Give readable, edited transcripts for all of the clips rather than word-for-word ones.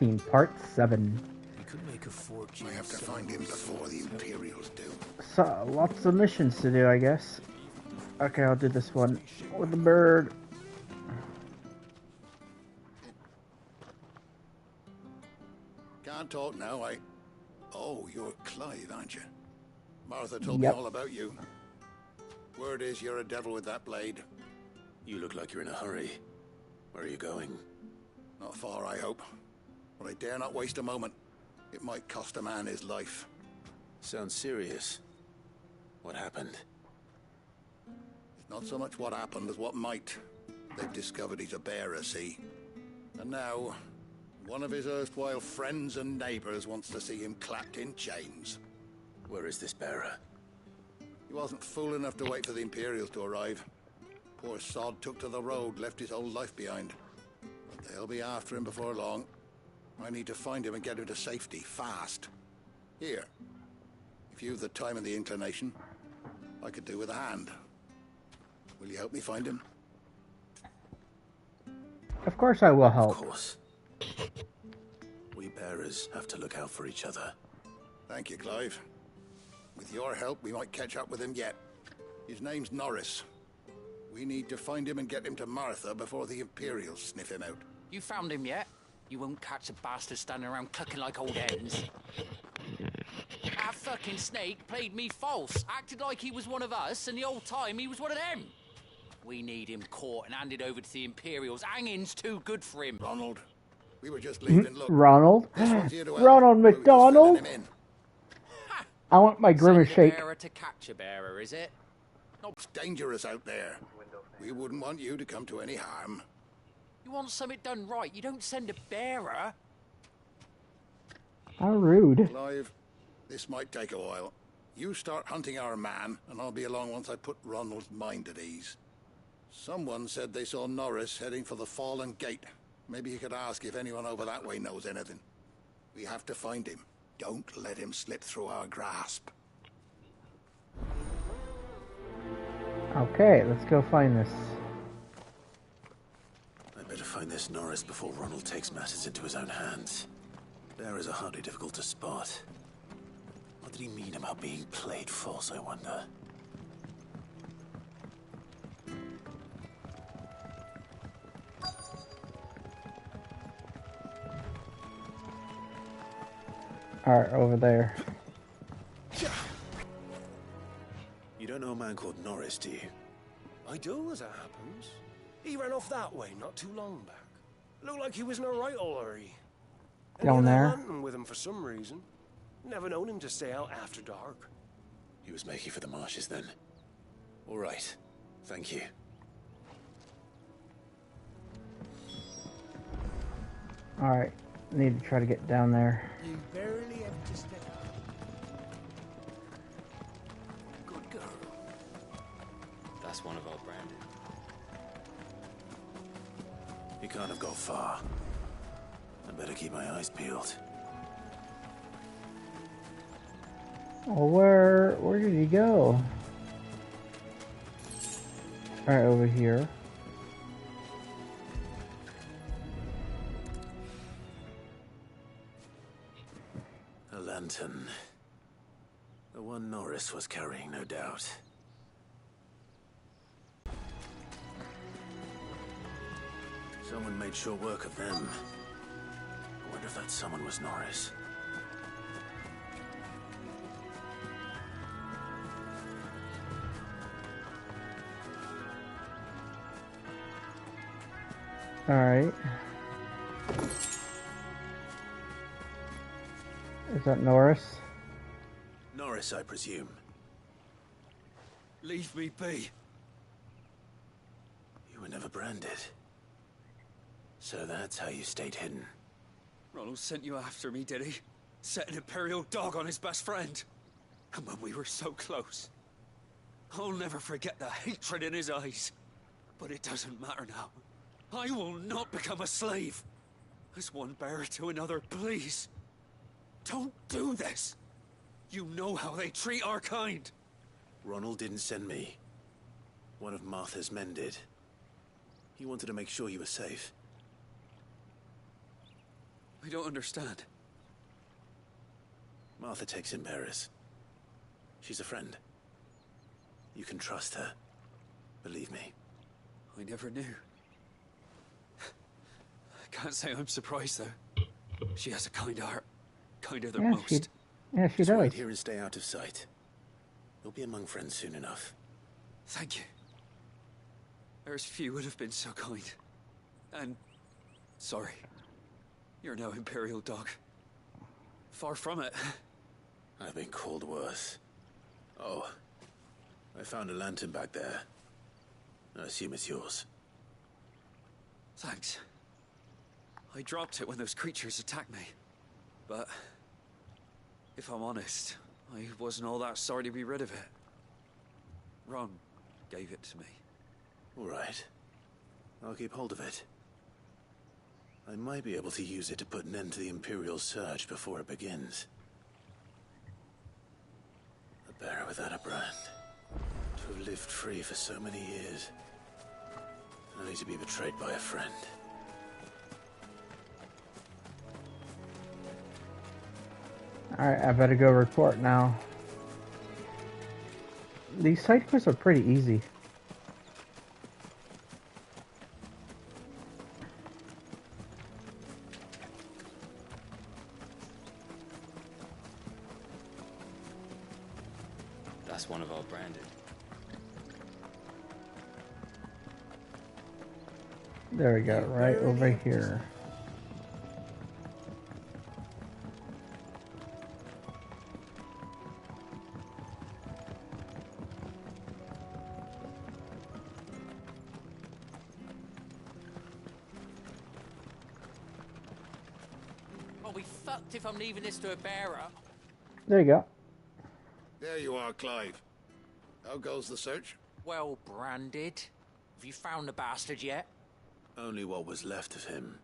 14, Part 7. We could make a fortune. I have to find him before the Imperials do. So, lots of missions to do, I guess. Okay, I'll do this one with the bird. Can't talk now, Oh, you're Clive, aren't you? Martha told me all about you. Word is you're a devil with that blade. You look like you're in a hurry. Where are you going? Not far, I hope. But I dare not waste a moment. It might cost a man his life. Sounds serious. What happened? It's not so much what happened as what might. They've discovered he's a bearer, see? And now, one of his erstwhile friends and neighbors wants to see him clapped in chains. Where is this bearer? He wasn't fool enough to wait for the Imperials to arrive. Poor sod took to the road, left his whole life behind. But they'll be after him before long. I need to find him and get him to safety, fast. Here. If you've the time and the inclination, I could do with a hand. Will you help me find him? Of course I will help. Of course. We bearers have to look out for each other. Thank you, Clive. With your help, we might catch up with him yet. His name's Norris. We need to find him and get him to Martha before the Imperials sniff him out. You found him yet? You won't catch a bastard standing around clucking like old hens. That fucking snake played me false, acted like he was one of us, and the whole time he was one of them. We need him caught and handed over to the Imperials. Hanging's too good for him. Ronald, we were just leaving. Look, Ronald? Ronald McDonald? I want my grimace shake. Bearer to catch a bearer, is it? It's dangerous out there. We wouldn't want you to come to any harm. You want something done right, you don't send a bearer. How rude. Clive, this might take a while. You start hunting our man, and I'll be along once I put Ronald's mind at ease. Someone said they saw Norris heading for the Fallen Gate. Maybe you could ask if anyone over that way knows anything. We have to find him. Don't let him slip through our grasp. Okay, let's go find this. I better find this Norris before Ronald takes matters into his own hands. Bearers are hardly difficult to spot. What did he mean about being played false, I wonder? Alright, over there. You don't know a man called Norris, do you? I do, as it happens. He ran off that way not too long back. Looked like he was in a right old hurry. Down there? Hunting with him for some reason. Never known him to stay out after dark. He was making for the marshes then. All right. Thank you. Alright, need to try to get down there. You barely have to step out. Good girl. That's one of our brand. He can't have got far. I better keep my eyes peeled. Well, where did he go? Alright, over here. A lantern. The one Norris was carrying, no doubt. Someone made sure work of them. I wonder if that someone was Norris. Alright. Is that Norris? Norris, I presume. Leave me be. You were never branded. So that's how you stayed hidden. Ronald sent you after me, did he? Set an Imperial dog on his best friend. And when we were so close. I'll never forget the hatred in his eyes. But it doesn't matter now. I will not become a slave. As one bearer to another, please. Don't do this. You know how they treat our kind. Ronald didn't send me. One of Martha's men did. He wanted to make sure you were safe. I don't understand. Martha takes in bearers. She's a friend. You can trust her. Believe me. I never knew. I can't say I'm surprised, though. She has a kind heart. Kinder than most. She Just does. wait here and stay out of sight. You'll be among friends soon enough. Thank you. There's few would have been so kind. And... sorry. You're no Imperial dog. Far from it. I've been called worse. Oh, I found a lantern back there. I assume it's yours. Thanks. I dropped it when those creatures attacked me. But... if I'm honest, I wasn't all that sorry to be rid of it. Ron gave it to me. All right. I'll keep hold of it. I might be able to use it to put an end to the Imperial surge before it begins. A bearer without a brand. To have lived free for so many years. Only to be betrayed by a friend. Alright, I better go report now. These side quests are pretty easy. That's one of our branded. There we go, right over here. I'll be fucked if I'm leaving this to a bearer. There you go. There you are, Clive. How goes the search? Well branded. Have you found the bastard yet? Only what was left of him.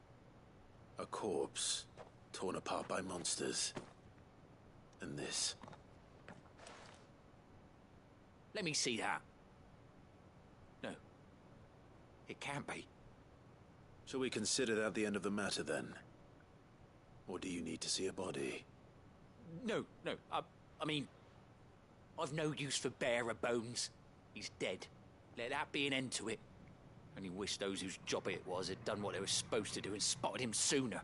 A corpse, torn apart by monsters. And this. Let me see that. No. It can't be. Shall we consider that the end of the matter then? Or do you need to see a body? No. I mean... I've no use for bearer bones. He's dead. Let that be an end to it. Only wish those whose job it was had done what they were supposed to do and spotted him sooner.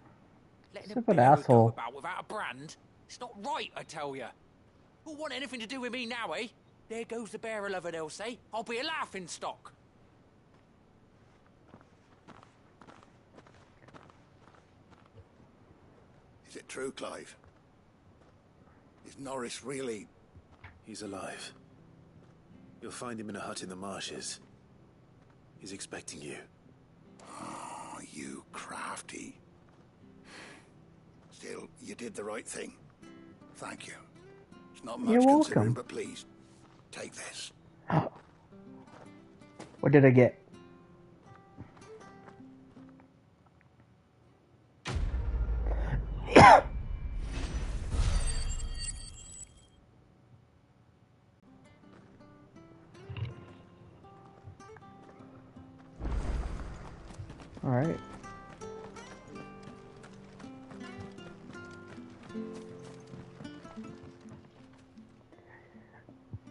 Letting a Stupid bearer asshole. go about without a brand? It's not right, I tell you. Who'll want anything to do with me now, eh? There goes the bearer lover, they'll say. I'll be a laughing stock. Is it true, Clive? Is Norris really... He's alive. You'll find him in a hut in the marshes. He's expecting you. Oh, you crafty. Still, you did the right thing. Thank you. It's not much You're considering, welcome. but please, take this. What did I get? All right.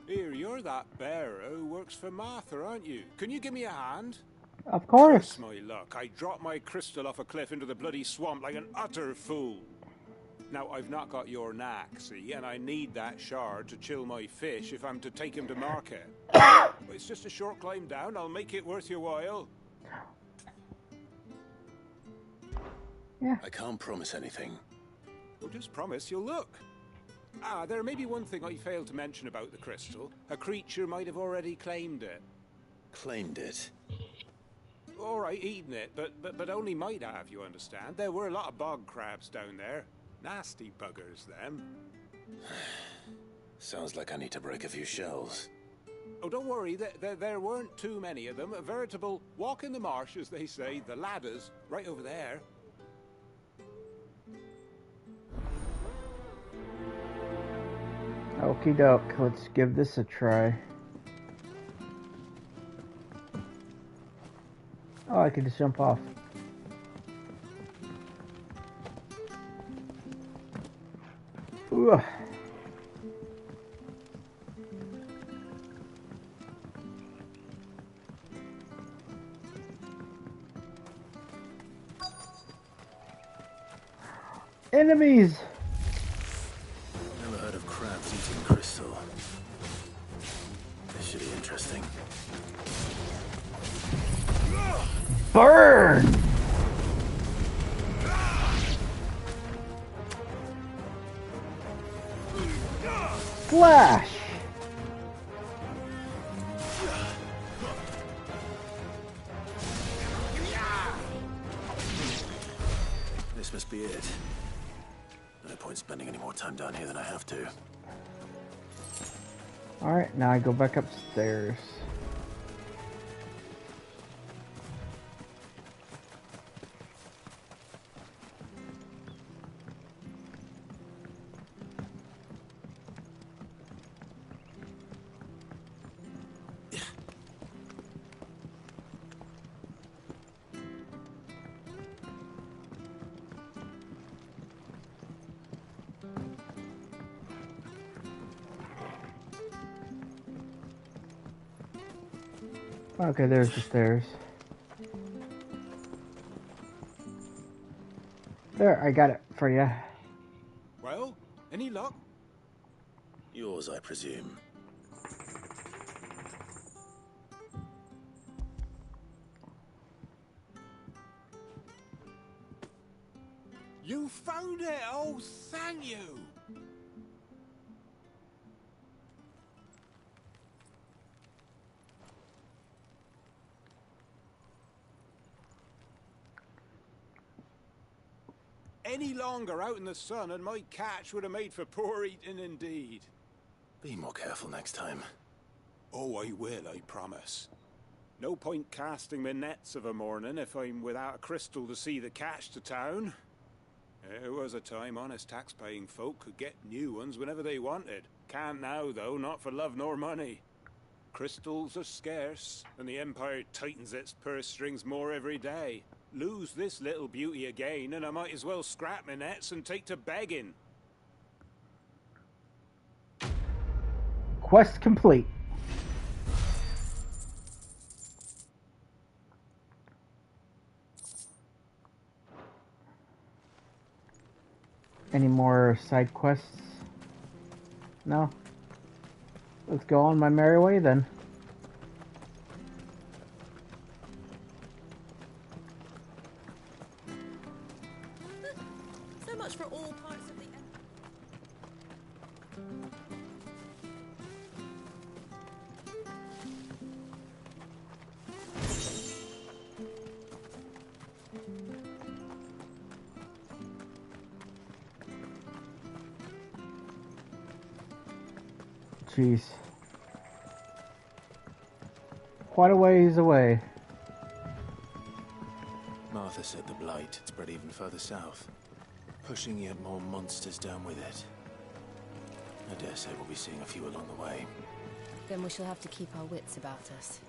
Here, you're that bearer who works for Martha, aren't you? Can you give me a hand? Of course. Curse my luck. I dropped my crystal off a cliff into the bloody swamp like an utter fool. Now, I've not got your knack, see, and I need that shard to chill my fish if I'm to take him to market. But it's just a short climb down. I'll make it worth your while. Yeah. I can't promise anything. Well, just promise you'll look. Ah, there may be one thing I failed to mention about the crystal. A creature might have already claimed it. Claimed it. All right, eaten it, but only might have, you understand. There were a lot of bog crabs down there. Nasty buggers, them. Sounds like I need to break a few shells. Oh, don't worry, there weren't too many of them. A veritable walk in the marsh, as they say, the ladders, right over there. Okie doke, let's give this a try. Oh, I can just jump off. Ugh. Enemies! Never heard of crabs eating crystal. This should be interesting. Burn! Slash! This must be it. No point spending any more time down here than I have to. Alright, now I go back upstairs. Okay, there's the stairs. There, I got it for you. Well, any luck? Yours, I presume. You found it! Oh, thank you! Any longer out in the sun and my catch would have made for poor eating indeed. Be more careful next time. Oh, I will, I promise. No point casting my nets of a morning if I'm without a crystal to see the catch to town. There was a time honest tax-paying folk could get new ones whenever they wanted. Can't now, though, not for love nor money. Crystals are scarce, and the Empire tightens its purse strings more every day. Lose this little beauty again, and I might as well scrap my nets and take to begging. Quest complete. Any more side quests? No? Let's go on my merry way then. So much for all parts of the Jeez. Quite a ways away. Martha said the blight had spread even further south, pushing yet more monsters down with it. I dare say we'll be seeing a few along the way. Then we shall have to keep our wits about us.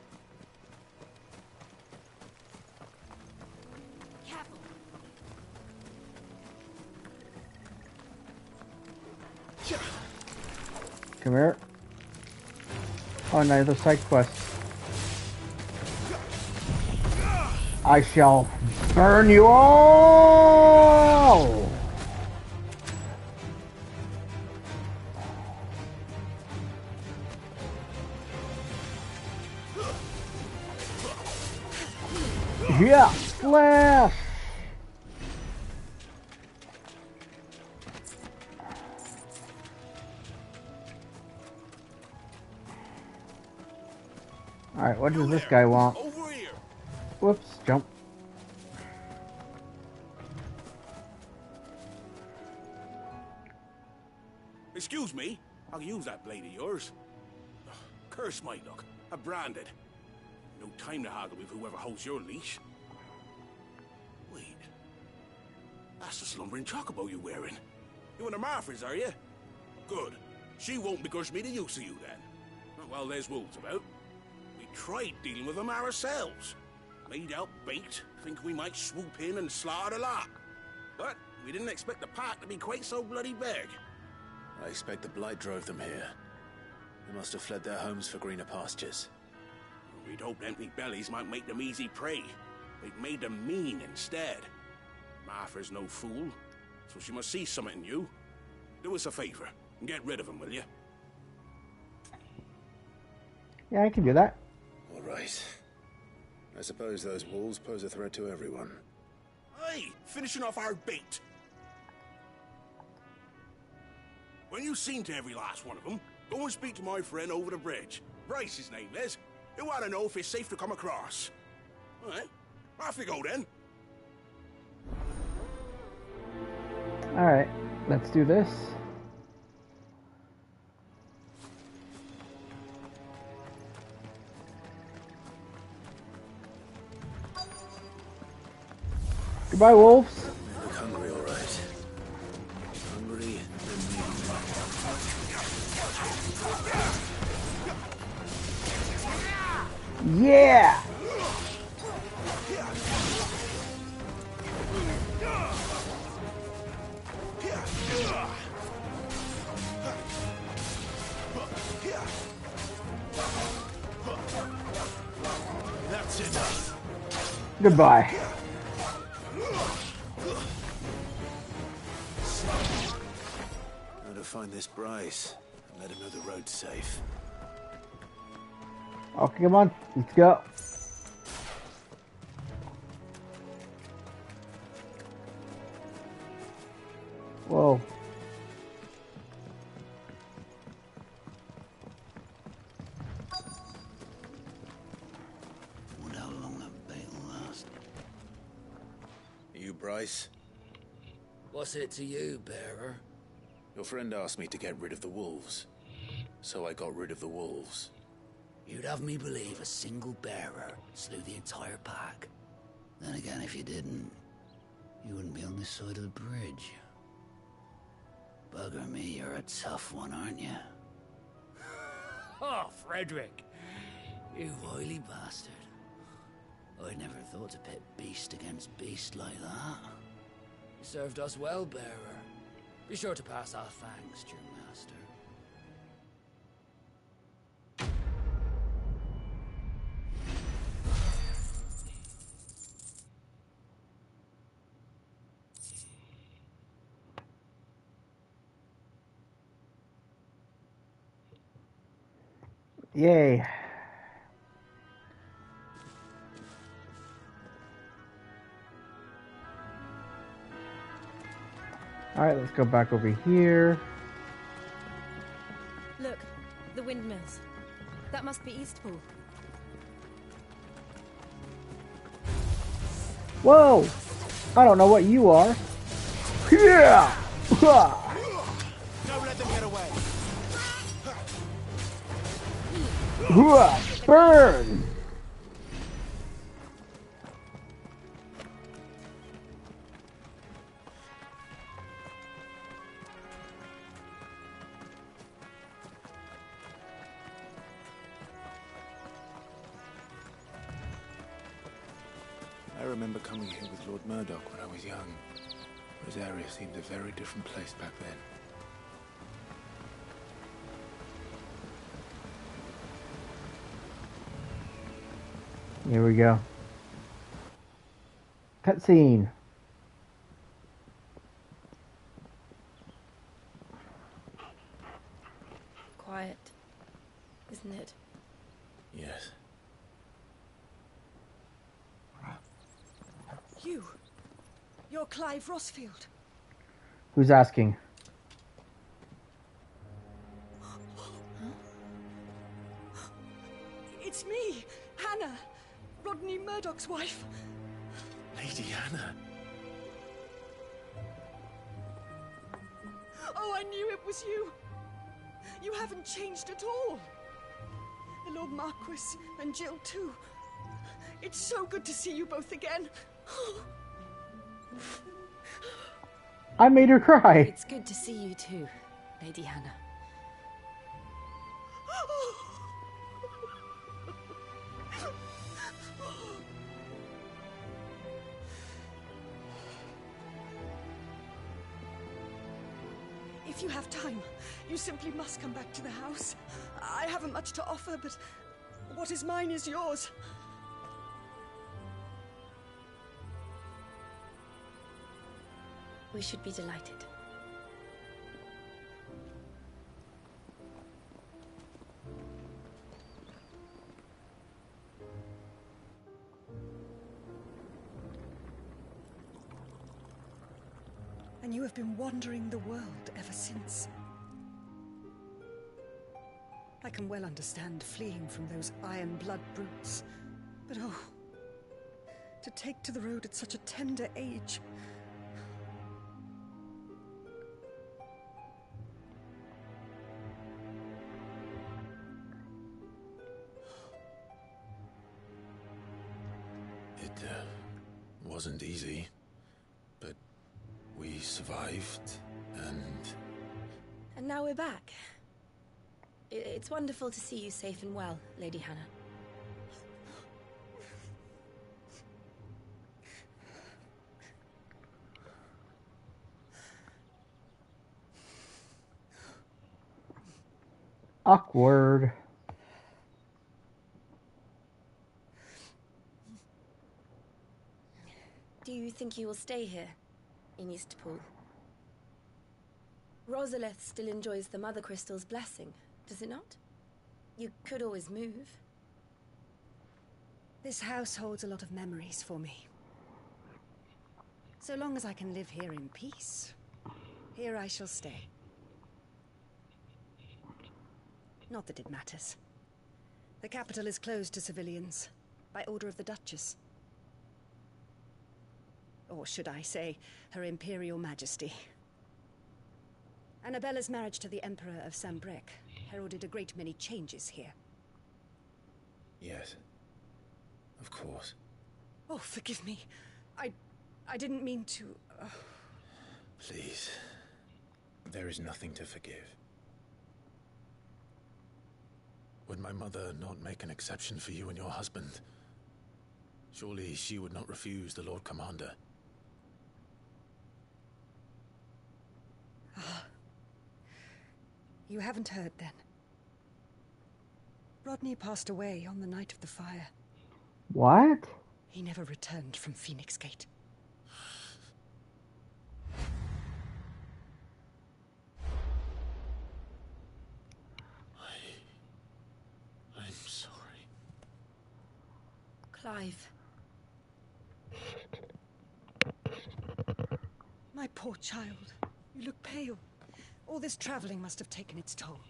Careful. Come here. Oh, another side quest. I shall burn you all! Yeah, slash! Alright, what does this guy want? Over here! Whoops, jump. Excuse me, I'll use that blade of yours. Ugh, curse my luck. I'm branded. No time to haggle with whoever holds your leash. Wait. That's the slumbering chocobo you're wearing. You one of Martha's, are you? Good. She won't begrudge me the use of you then. Not while there's wolves about. We tried dealing with them ourselves. Made out baked, think we might swoop in and slaughter the lot. But we didn't expect the pack to be quite so bloody big. I expect the blight drove them here. They must have fled their homes for greener pastures. We'd hoped empty bellies might make them easy prey. They've made them mean instead. Martha's no fool, so she must see something in you. Do us a favor and get rid of them, will you? Yeah, I can do that. All right. I suppose those wolves pose a threat to everyone. Hey, finishing off our bait. When you've seen to every last one of them, go and speak to my friend over the bridge. Bryce, his name is. He'll want to know if it's safe to come across. All right, off you go then. Alright, let's do this. Goodbye, wolves. Look hungry, all right. Hungry and mean. Yeah! That's it. Goodbye. Now to find this Bryce and let him know the road's safe. Okay, come on. Let's go. Whoa. Wonder how long that bait will last. You, Bryce? What's it to you, bearer? Your friend asked me to get rid of the wolves. So I got rid of the wolves. You'd have me believe a single bearer slew the entire pack. Then again, if you didn't, you wouldn't be on this side of the bridge. Bugger me, you're a tough one, aren't you? Oh, Frederick! You wily bastard. I'd never thought to pit beast against beast like that. You served us well, bearer. Be sure to pass our thanks to your master. Yay. Alright, let's go back over here. Look, the windmills. That must be Eastpool. Whoa! I don't know what you are. Yeah! Don't let them get away. Burn! I remember coming here with Lord Murdoch when I was young. Rosaria seemed a very different place back then. Here we go. Cutscene. Quiet, isn't it? Yes. You're Clive Rossfield. Who's asking? It's me, Hannah, Rodney Murdoch's wife. Lady Hannah. Oh, I knew it was you. You haven't changed at all. The Lord Marquis and Jill too. It's so good to see you both again. I made her cry. It's good to see you too, Lady Hannah. If you have time, you simply must come back to the house. I haven't much to offer, but what is mine is yours. We should be delighted. And you have been wandering the world ever since. I can well understand fleeing from those iron blood brutes, but oh, to take to the road at such a tender age. It wasn't easy, but we survived, And now we're back. It's wonderful to see you safe and well, Lady Hannah. Awkward. Do you think you will stay here, in Eastpool? Rosalith still enjoys the Mother Crystal's blessing, does it not? You could always move. This house holds a lot of memories for me. So long as I can live here in peace, here I shall stay. Not that it matters. The capital is closed to civilians, by order of the Duchess. Or should I say, Her Imperial Majesty. Annabella's marriage to the Emperor of Sambrec heralded a great many changes here. yes, of course. Oh, forgive me. I didn't mean to... Please, there is nothing to forgive. Would my mother not make an exception for you and your husband? Surely she would not refuse the Lord Commander. You haven't heard, then. Rodney passed away on the night of the fire. What? He never returned from Phoenix Gate. I'm sorry. Clive. My poor child. You look pale. All this traveling must have taken its toll.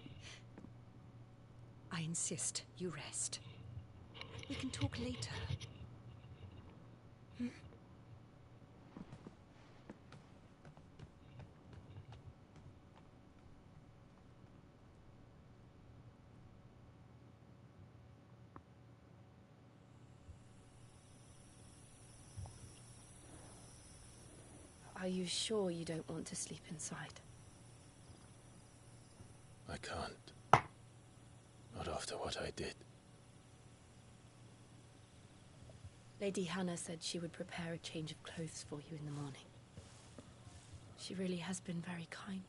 I insist you rest. We can talk later. Are you sure you don't want to sleep inside? I can't. Not after what I did. Lady Hannah said she would prepare a change of clothes for you in the morning. She really has been very kind.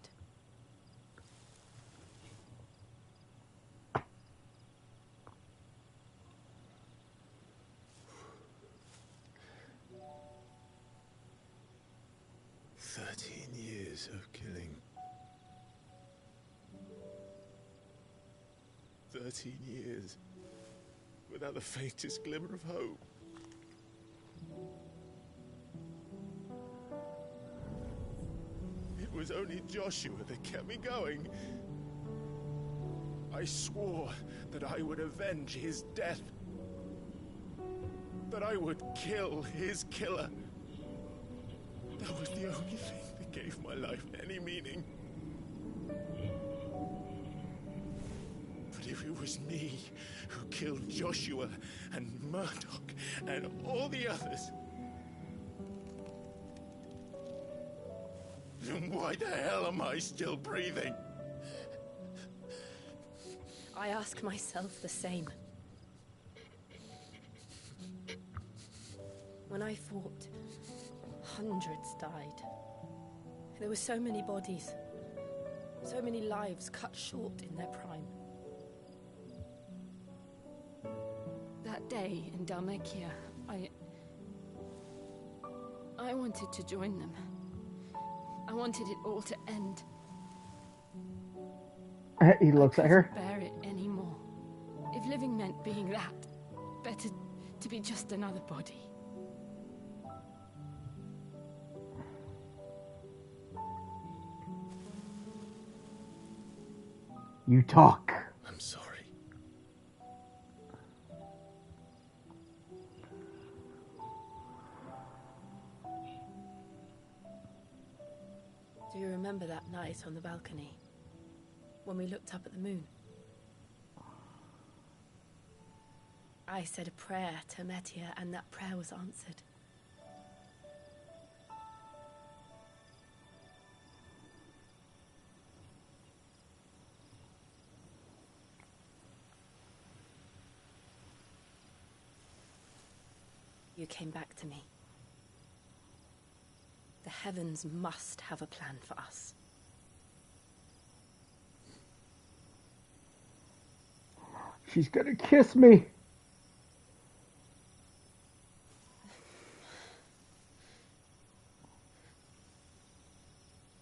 Years of killing. 13 years without the faintest glimmer of hope. It was only Joshua that kept me going. I swore that I would avenge his death. That I would kill his killer. That was the only thing that gave my life any meaning. But if it was me who killed Joshua and Murdoch and all the others, then why the hell am I still breathing? I ask myself the same. When I fought, hundreds died. There were so many bodies. So many lives cut short in their prime. That day in Dalmacia, I wanted to join them. I wanted it all to end. He looks at her. I couldn't bear it anymore. If living meant being that, better to be just another body. You talk. I'm sorry. Do you remember that night on the balcony? When we looked up at the moon? I said a prayer to Metia, and that prayer was answered. You came back to me. The heavens must have a plan for us. She's gonna kiss me.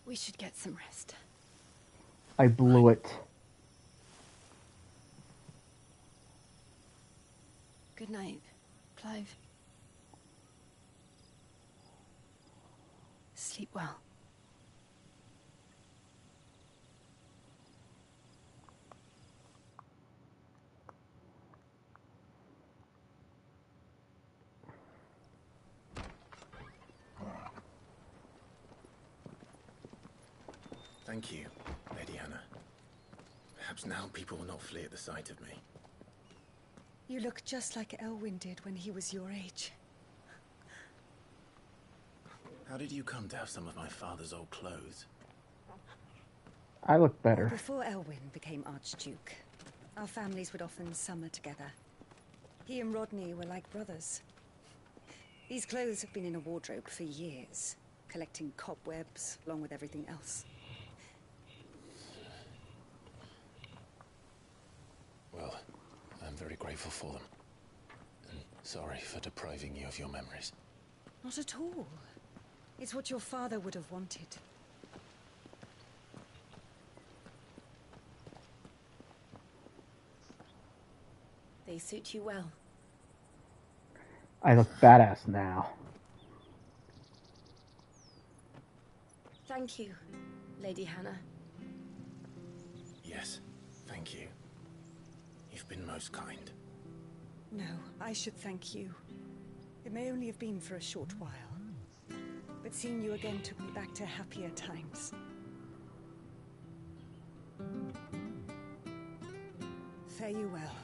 We should get some rest. I blew it. Good night, Clive. Sleep well. Thank you, Lady Hannah. Perhaps now people will not flee at the sight of me. You look just like Elwyn did when he was your age. How did you come to have some of my father's old clothes? I look better. Before Elwyn became Archduke, our families would often summer together. He and Rodney were like brothers. These clothes have been in a wardrobe for years, collecting cobwebs along with everything else. Well, I'm very grateful for them. And sorry for depriving you of your memories. Not at all. It's what your father would have wanted. They suit you well. I look badass now. Thank you, Lady Hannah. Yes, thank you. You've been most kind. No, I should thank you. It may only have been for a short while, but seeing you again took me back to happier times. Fare you well,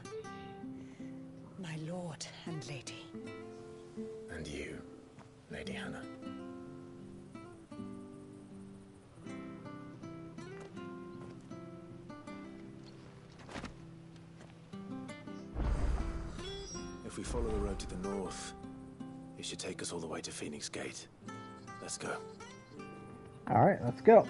my lord and lady. And you, Lady Hannah. If we follow the road to the north, it should take us all the way to Phoenix Gate. Let's go. All right, let's go.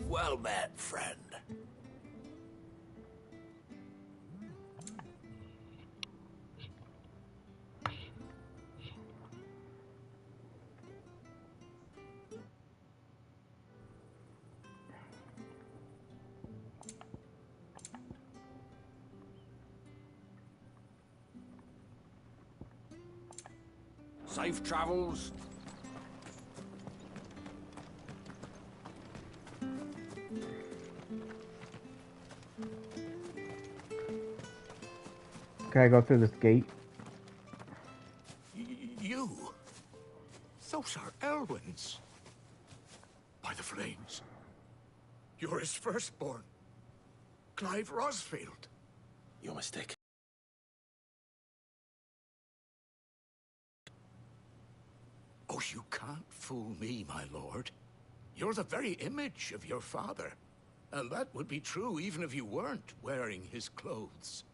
Well met, friend. Safe travels. Can I go through this gate? You? Those are Elwyn's. By the flames. You're his firstborn. Clive Rosfield. Your mistake. Oh, you can't fool me, my lord. You're the very image of your father. And that would be true even if you weren't wearing his clothes.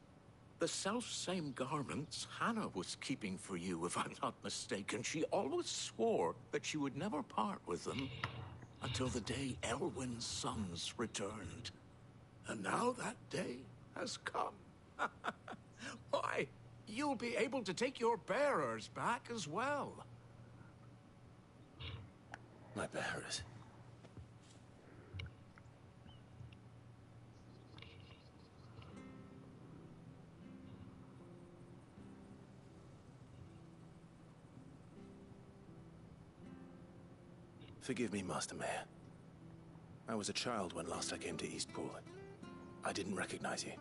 The self-same garments Hannah was keeping for you, if I'm not mistaken. She always swore that she would never part with them until the day Elwyn's sons returned. And now that day has come. Why, you'll be able to take your bearers back as well. My bearers? Forgive me, Master Mayor. I was a child when last I came to Eastpool. I didn't recognize you.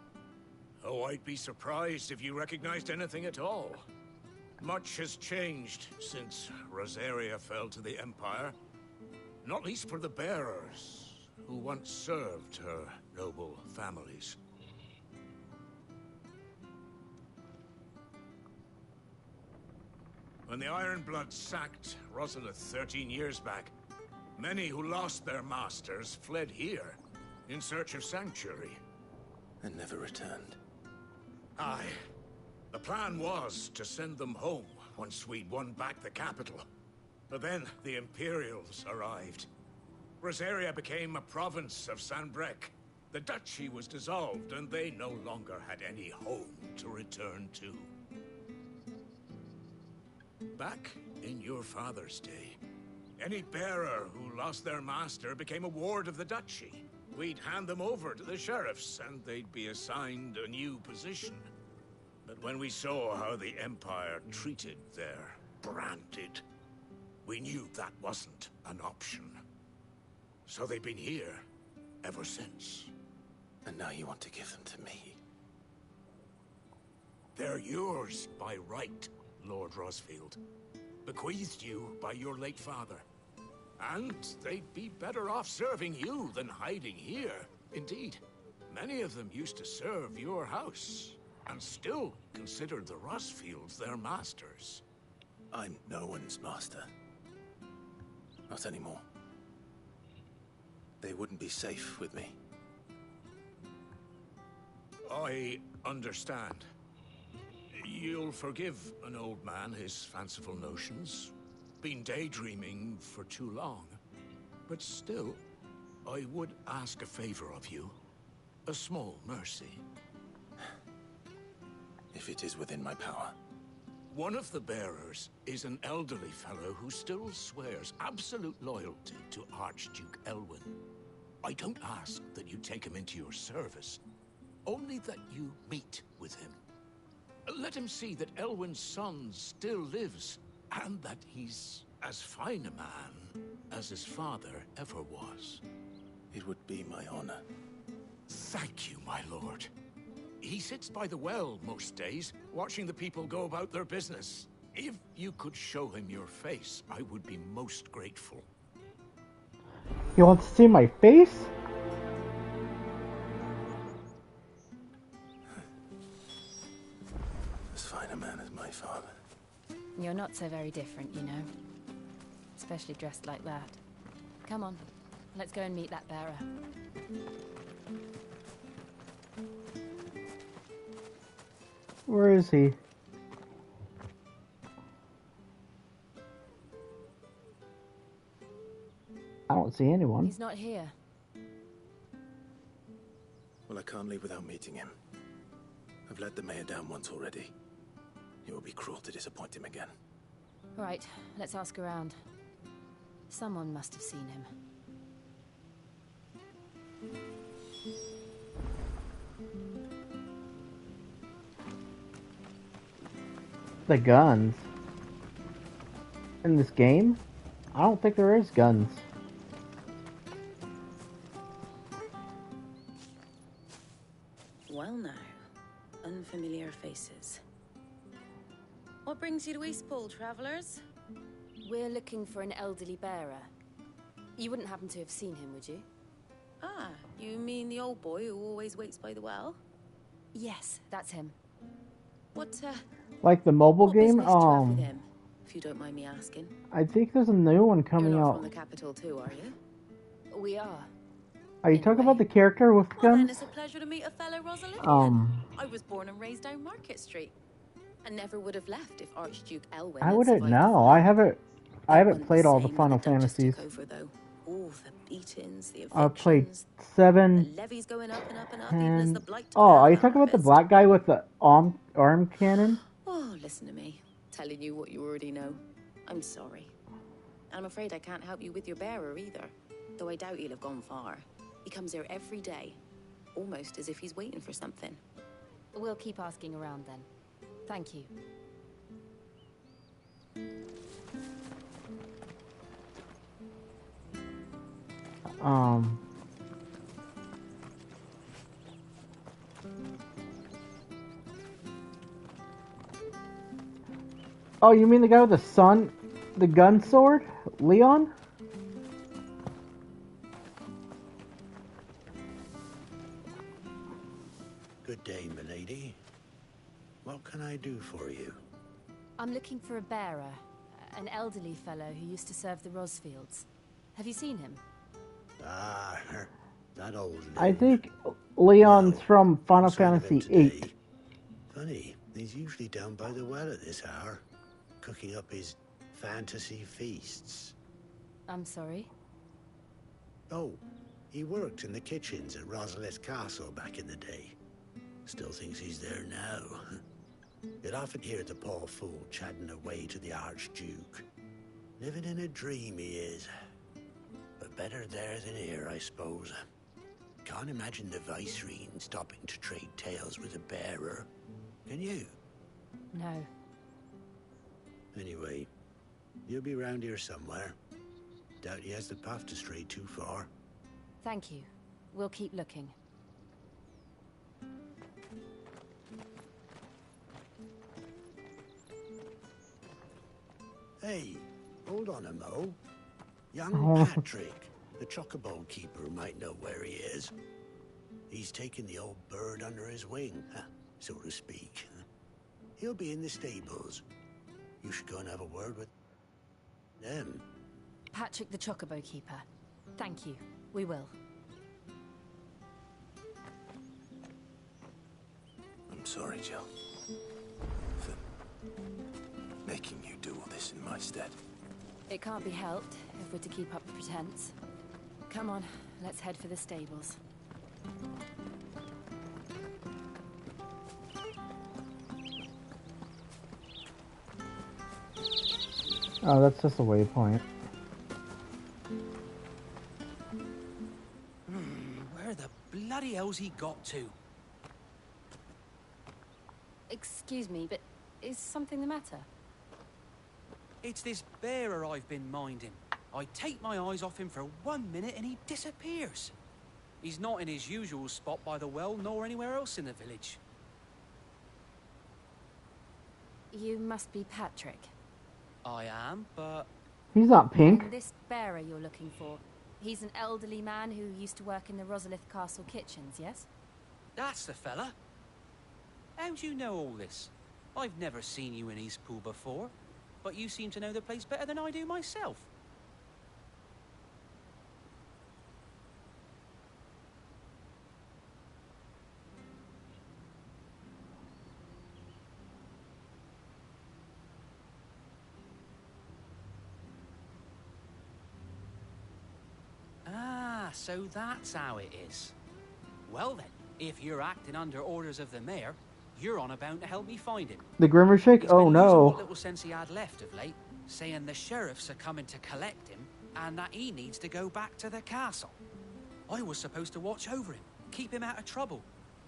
Oh, I'd be surprised if you recognized anything at all. Much has changed since Rosaria fell to the Empire. Not least for the bearers, who once served her noble families. When the Ironbloods sacked Rosalith 13 years back, many who lost their masters fled here in search of sanctuary. And never returned. Aye. The plan was to send them home once we'd won back the capital. But then the Imperials arrived. Rosaria became a province of Sanbreque. The duchy was dissolved, and they no longer had any home to return to. Back in your father's day, any bearer who lost their master became a ward of the duchy. We'd hand them over to the sheriffs, and they'd be assigned a new position. But when we saw how the Empire treated their branded, we knew that wasn't an option. So they've been here ever since. And now you want to give them to me? They're yours by right, Lord Rosfield. Bequeathed you by your late father. And they'd be better off serving you than hiding here. Indeed, many of them used to serve your house, and still considered the Rosfields their masters. I'm no one's master. Not anymore. They wouldn't be safe with me. I understand. You'll forgive an old man his fanciful notions. Been daydreaming for too long. But still, I would ask a favor of you. A small mercy. If it is within my power. One of the bearers is an elderly fellow who still swears absolute loyalty to Archduke Elwyn. I don't ask that you take him into your service, only that you meet with him. Let him see that Elwyn's son still lives, and that he's as fine a man as his father ever was. It would be my honor. Thank you, my lord. He sits by the well most days, watching the people go about their business. If you could show him your face, I would be most grateful. You want to see my face? As fine a man as my father. You're not so very different, you know. Especially dressed like that. Come on, let's go and meet that bearer. Where is he? I don't see anyone. He's not here. Well, I can't leave without meeting him. I've let the mayor down once already. It would be cruel to disappoint him again. Right, let's ask around. Someone must have seen him. The guns. In this game? I don't think there is guns. Well now, unfamiliar faces. What brings you to Eastpool, travelers? We're looking for an elderly bearer. You wouldn't happen to have seen him, would you? Ah, you mean the old boy who always waits by the well? Yes, that's him. What, Like the mobile what game? business do you have with him, if you don't mind me asking? I think there's a new one coming You're not out. from the capital too, are you? We are. Are you talking about the character with Well, then guns? it's a pleasure to meet a fellow Rosalithian. I was born and raised down Market Street. And never would have left if Archduke Elwyn I had wouldn't survived the know. fall. I haven't Wasn't played all the same when Final Duchess Fantasies. took over, though. All the beatings, the I've played evictions, the 7, levies going up and up and up, even as 10. the blight took Oh, their are you talking about the harvest. black guy with the arm cannon? Oh, listen to me. Telling you what you already know. I'm sorry. I'm afraid I can't help you with your bearer either. Though I doubt he'll have gone far. He comes here every day. Almost as if he's waiting for something. We'll keep asking around then. Thank you. Oh, you mean the guy with the gun sword? Leon? Good day, milady. What can I do for you? I'm looking for a bearer, an elderly fellow who used to serve the Rosfields. Have you seen him? Ah, that old I think Leon's from Final sign of him Fantasy today. 8. Funny, he's usually down by the well at this hour, cooking up his fantasy feasts. I'm sorry? Oh, he worked in the kitchens at Rosalith Castle back in the day. Still thinks he's there now. You'd often hear the poor fool chatting away to the Archduke. Living in a dream he is. But better there than here, I suppose. Can't imagine the Viceroy stopping to trade tales with a bearer. Can you? No. Anyway, you'll be round here somewhere. Doubt he has the path to stray too far. Thank you. We'll keep looking. Hey, hold on a mo. Young Oh. Patrick, the chocobo keeper, might know where he is. He's taken the old bird under his wing, so to speak. He'll be in the stables. You should go and have a word with them. Patrick the Chocobo Keeper. Thank you. We will. I'm sorry, Jill, for making you do all this in my stead. It can't be helped if we're to keep up the pretense. Come on, let's head for the stables. Oh, that's just a waypoint. Where the bloody hell's he got to? Excuse me, but is something the matter? It's this bearer I've been minding. I take my eyes off him for 1 minute and he disappears. He's not in his usual spot by the well, nor anywhere else in the village. You must be Patrick. I am, but... He's not pink. And this bearer you're looking for, he's an elderly man who used to work in the Rosalith Castle kitchens, yes? That's the fella. How'd you know all this? I've never seen you in Eastpool before, but you seem to know the place better than I do myself. Ah, so that's how it is. Well then, if you're acting under orders of the mayor, you're on about to help me find him. The Grimmer Shake? He's Oh been losing what no. little sense he had left of late, saying the sheriffs are coming to collect him and that he needs to go back to the castle. I was supposed to watch over him, keep him out of trouble.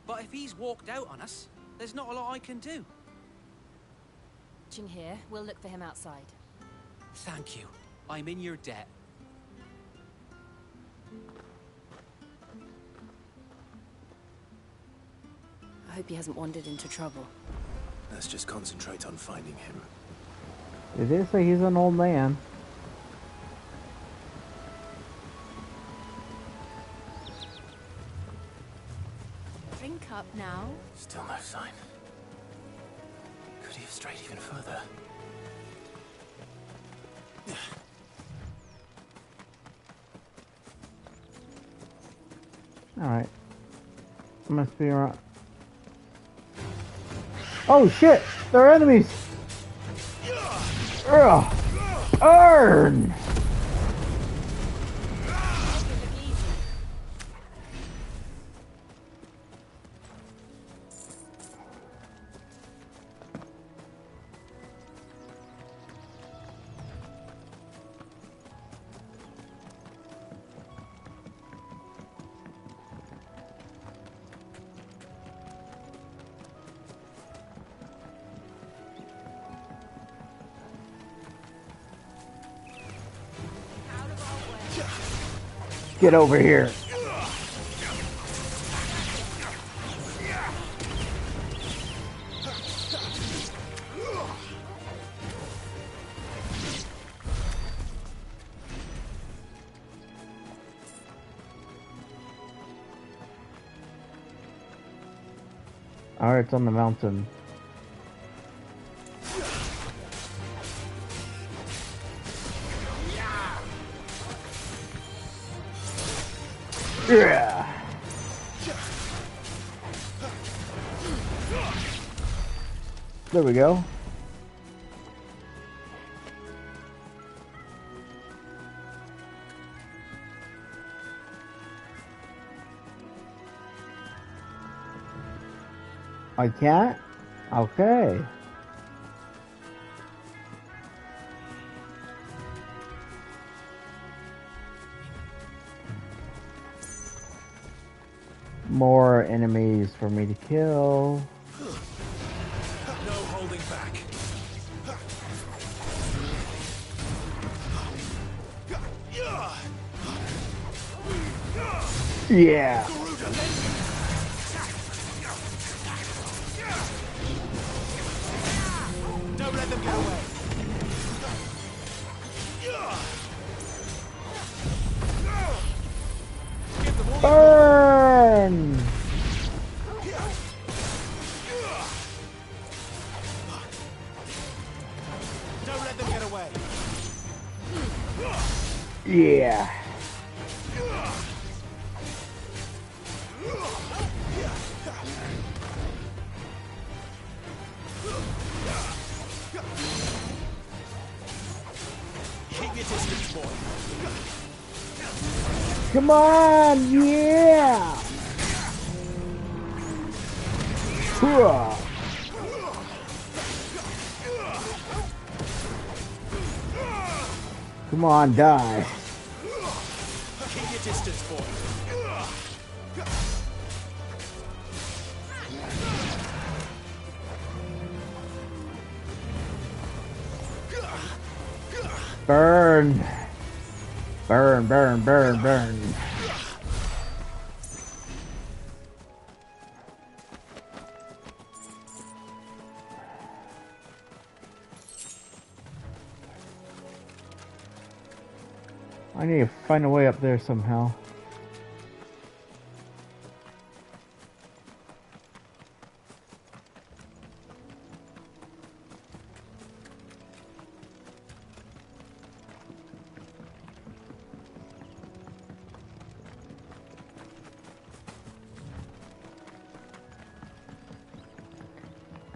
But if he's walked out on us, there's not a lot I can do. Watching here, we'll look for him outside. Thank you. I'm in your debt. I hope he hasn't wandered into trouble. Let's just concentrate on finding him. It did say he's an old man. Drink up now. Still no sign. Could he have strayed even further? Alright. Must be around. Oh shit! They're enemies! Ugh! Earn! Get over here. Alright, it's on the mountain. Yeah. There we go. I can't? Okay. More enemies for me to kill. No holding back. Yeah. Don't let them get away. Burn! Don't let them get away. Yeah. Keep your distance, boy. Come on, yeah! Hurrah. Come on, die. Keep your distance, boy. Burn. Burn, burn, burn, burn. I need to find a way up there somehow.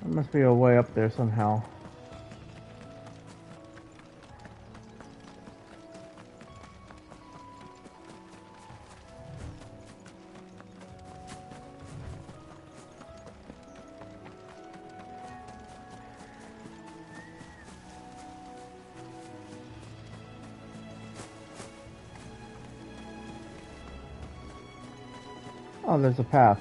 There must be a way up there somehow. Oh, there's a path.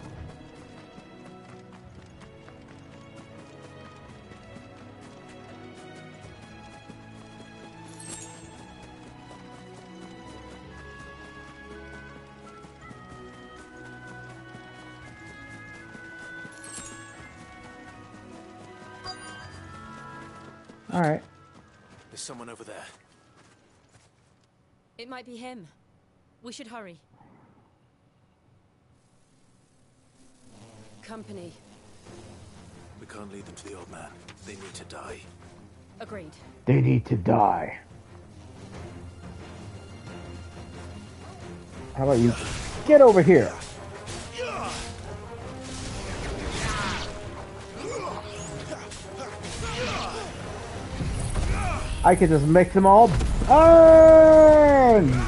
All right. There's someone over there. It might be him. We should hurry. Company. We can't lead them to the old man. They need to die. Agreed. They need to die. How about you get over here? I could just make them all burn!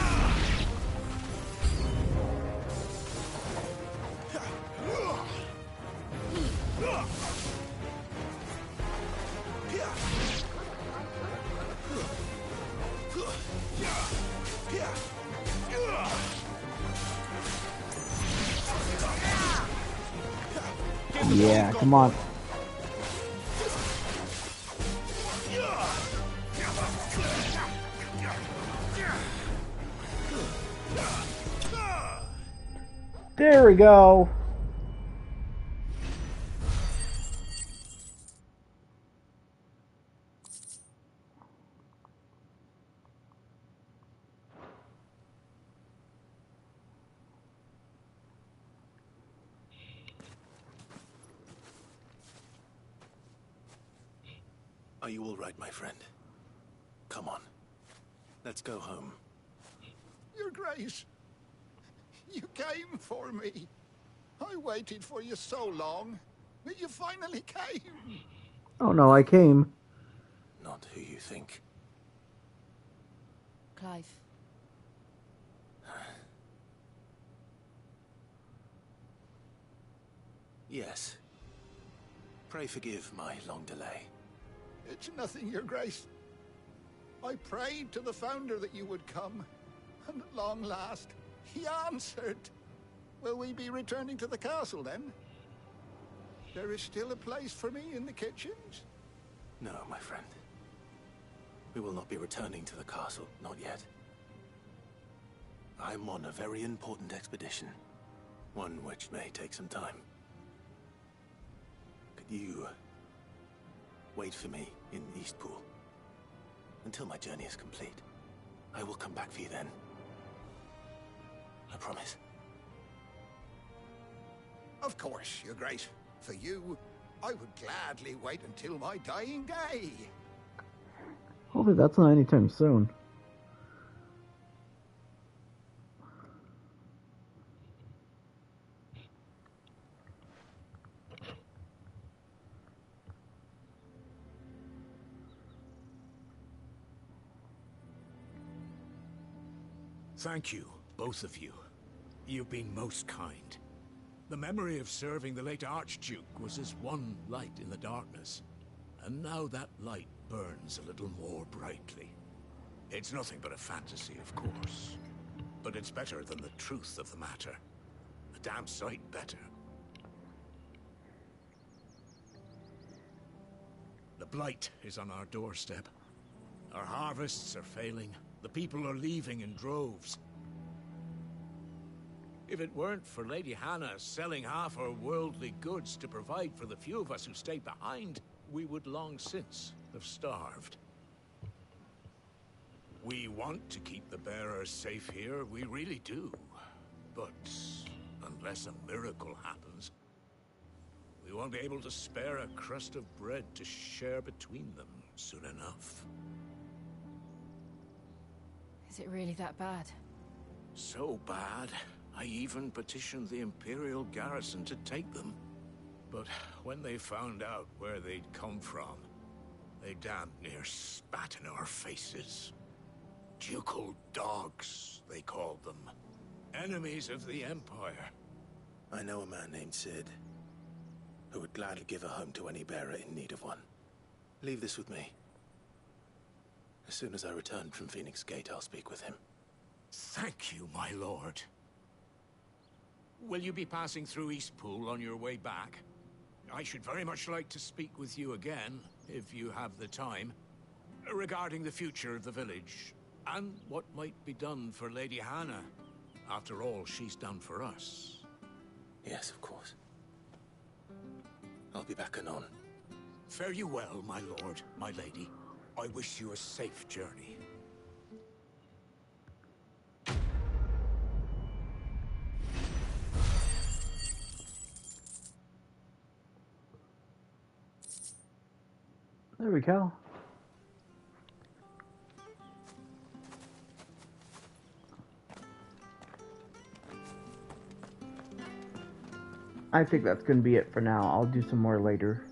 Yeah, come on. There we go. Are you all right, my friend? Come on. Let's go home. Your Grace, you came for me. I waited for you so long, but you finally came. Oh no, I came. Not who you think. Clive. Yes. Pray forgive my long delay. It's nothing, Your Grace. I prayed to the Founder that you would come, and at long last, he answered. Will we be returning to the castle, then? There is still a place for me in the kitchens? No, my friend. We will not be returning to the castle, not yet. I'm on a very important expedition. One which may take some time. Could you wait for me in Eastpool until my journey is complete? I will come back for you then. I promise. Of course, Your Grace. For you, I would gladly wait until my dying day. Hopefully that's not anytime soon. Thank you, both of you. You've been most kind. The memory of serving the late Archduke was as one light in the darkness. And now that light burns a little more brightly. It's nothing but a fantasy, of course. But it's better than the truth of the matter. A damn sight better. The blight is on our doorstep. Our harvests are failing. The people are leaving in droves. If it weren't for Lady Hannah selling half her worldly goods to provide for the few of us who stayed behind, we would long since have starved. We want to keep the bearers safe here, we really do. But unless a miracle happens, we won't be able to spare a crust of bread to share between them soon enough. Is it really that bad? So bad, I even petitioned the Imperial garrison to take them. But when they found out where they'd come from, they damn near spat in our faces. Ducal dogs, they called them. Enemies of the Empire. I know a man named Sid, who would gladly give a home to any bearer in need of one. Leave this with me. As soon as I return from Phoenix Gate, I'll speak with him. Thank you, my lord. Will you be passing through Eastpool on your way back? I should very much like to speak with you again, if you have the time, regarding the future of the village, and what might be done for Lady Hannah. After all she's done for us. Yes, of course. I'll be back anon. Fare you well, my lord, my lady. I wish you a safe journey. There we go. I think that's going to be it for now. I'll do some more later.